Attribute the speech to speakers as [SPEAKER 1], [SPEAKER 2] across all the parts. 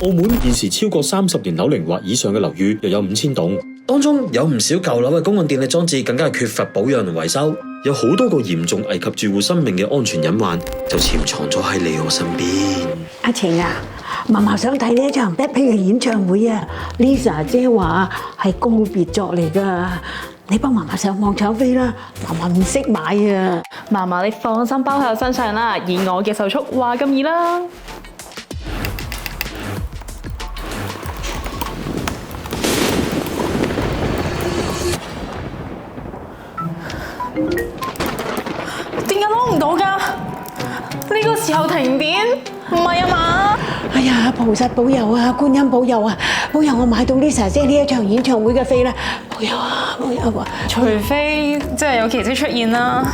[SPEAKER 1] 澳門現時超過30年樓齡或以上嘅樓宇又有5000棟，當中有唔少舊樓嘅公共電力裝置更加係缺乏保養同維修，有好多個嚴重危及住戶生命嘅安全隱患就潛藏咗喺你我身邊。
[SPEAKER 2] 阿晴啊，嫲嫲想睇呢一場 Blackpink 嘅演唱會啊 ，Lisa 姐話係告別作嚟㗎，你幫嫲嫲上網搶飛啦，嫲嫲唔識買啊。
[SPEAKER 3] 嫲嫲你放心包喺我身上啦，以我嘅手速話咁易啦。點解攞唔到㗎？呢個時候停電？唔係啊嘛？
[SPEAKER 2] 哎呀，菩薩保佑啊，觀音保佑啊，保佑我買到 Lisa 姐呢一場演唱會嘅飛啦！保佑啊，保佑啊！
[SPEAKER 3] 除非真係有奇蹟出現啦。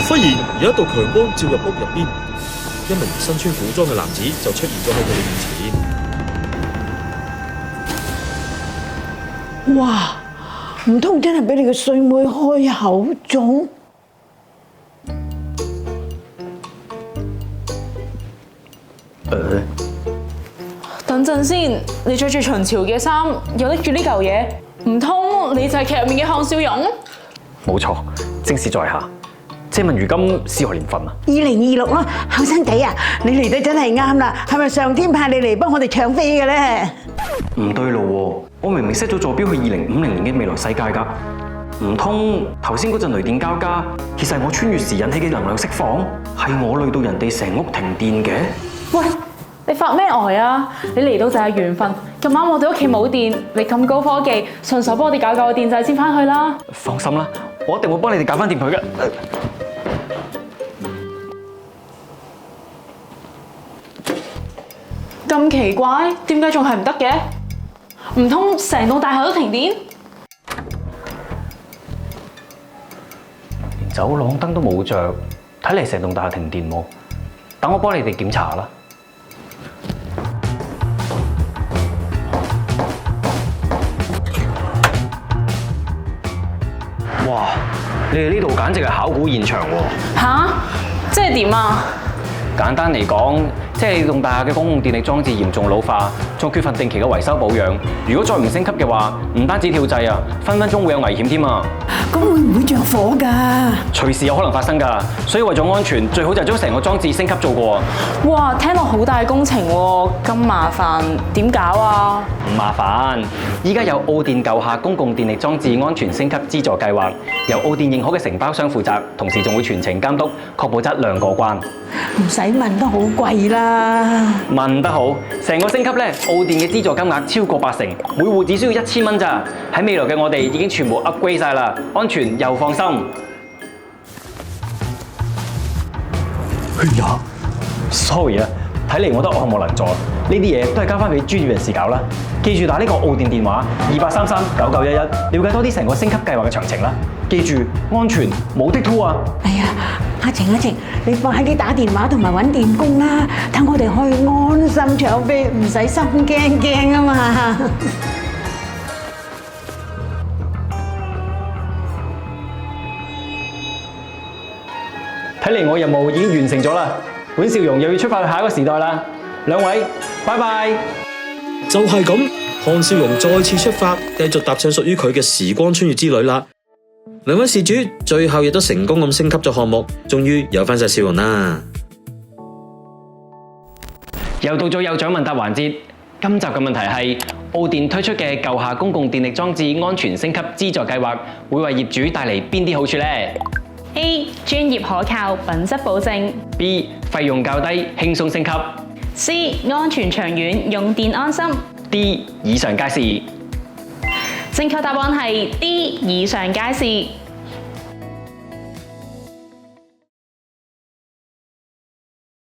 [SPEAKER 1] 忽然有一道強光照入屋入邊，一名身穿古裝嘅男子就出現咗喺佢哋面前。
[SPEAKER 2] 哇！唔通真係俾你個衰妹開口中？
[SPEAKER 3] 等陣先，你着住秦朝嘅衫，又拎住呢嚿嘢，唔通你就係劇入面嘅項少容？
[SPEAKER 4] 冇錯，正是在下。借問如今是何年份啊
[SPEAKER 2] ？2026咯，後生仔啊，你嚟得真係啱啦！係咪上天派你嚟幫我哋搶飛嘅咧？
[SPEAKER 4] 唔對路喎，我明明 set 咗坐標去2050年嘅未來世界㗎，唔通頭先嗰陣雷電交加，其實係我穿越時引起嘅能量釋放，係我累到人哋成屋停電嘅？
[SPEAKER 3] 喂，你發咩呆啊？你嚟到就係緣分，咁啱我哋屋企冇電，你咁高科技，順手幫我哋搞個電掣先翻去啦。
[SPEAKER 4] 放心啦，我一定會幫你哋搞翻掂佢嘅。
[SPEAKER 3] 咁奇怪，點解仲係唔得嘅？唔通成棟大廈都停電？
[SPEAKER 4] 連走廊燈都冇着，睇嚟成棟大廈停電喎。等我幫你哋檢查啦。哇！你哋呢度簡直係考古現場喎！
[SPEAKER 3] 吓？即係點啊？
[SPEAKER 4] 簡單嚟講，即係棟大廈嘅公共電力裝置嚴重老化，仲缺乏定期嘅維修保養。如果再唔升級嘅話，唔單止跳掣啊，分分鐘會有危險添啊！
[SPEAKER 2] 咁會唔會着火㗎？
[SPEAKER 4] 隨時有可能發生㗎，所以為咗安全，最好就係將成個裝置升級做過。
[SPEAKER 3] 哇，聽落好大工程喎，咁麻煩，點搞啊？
[SPEAKER 4] 唔麻煩，依家有澳電舊廈公共電力裝置安全升級資助計劃，由澳電認可嘅承包商負責，同時仲會全程監督，確保質量過關。
[SPEAKER 2] 唔使問都好貴啦。
[SPEAKER 4] 問得好，成個升級咧，澳電嘅資助金額超過80%，每戶只需要1000蚊咋。喺未來嘅我哋已經全部 upgrade 晒啦，安全又放心。哎呀 ，sorry 啊，睇嚟我都愛莫能助，呢啲嘢都係交翻俾專業人士搞啦。記住打呢個澳電電話28339911，了解多啲成個升級計劃嘅詳情啦。記住，安全冇的拖啊！
[SPEAKER 2] 哎呀，阿晴，你快啲打電話同埋揾電工啦，等我哋可以安心搶飛，唔使心驚啊嘛！
[SPEAKER 4] 睇嚟我任務已經完成咗啦，本少容又要出發去下一個時代啦。兩位，拜拜。
[SPEAKER 1] 就係咁，項少容再次出發，繼續踏上屬於佢嘅時光穿越之旅啦。兩位事主最後亦都成功咁升級咗項目，終於有翻晒笑容啦。
[SPEAKER 4] 又到咗有獎問答環節，今集嘅問題係澳電推出嘅舊廈公共電力裝置安全升級資助計劃，會為業主帶嚟邊啲好處呢？
[SPEAKER 3] A. 專業可靠，品質保證。
[SPEAKER 4] B. 費用較低，輕鬆升級。
[SPEAKER 3] C. 安全長遠，用電安心。
[SPEAKER 4] D. 以上皆是。
[SPEAKER 3] 正確答案係 D. 以上皆是。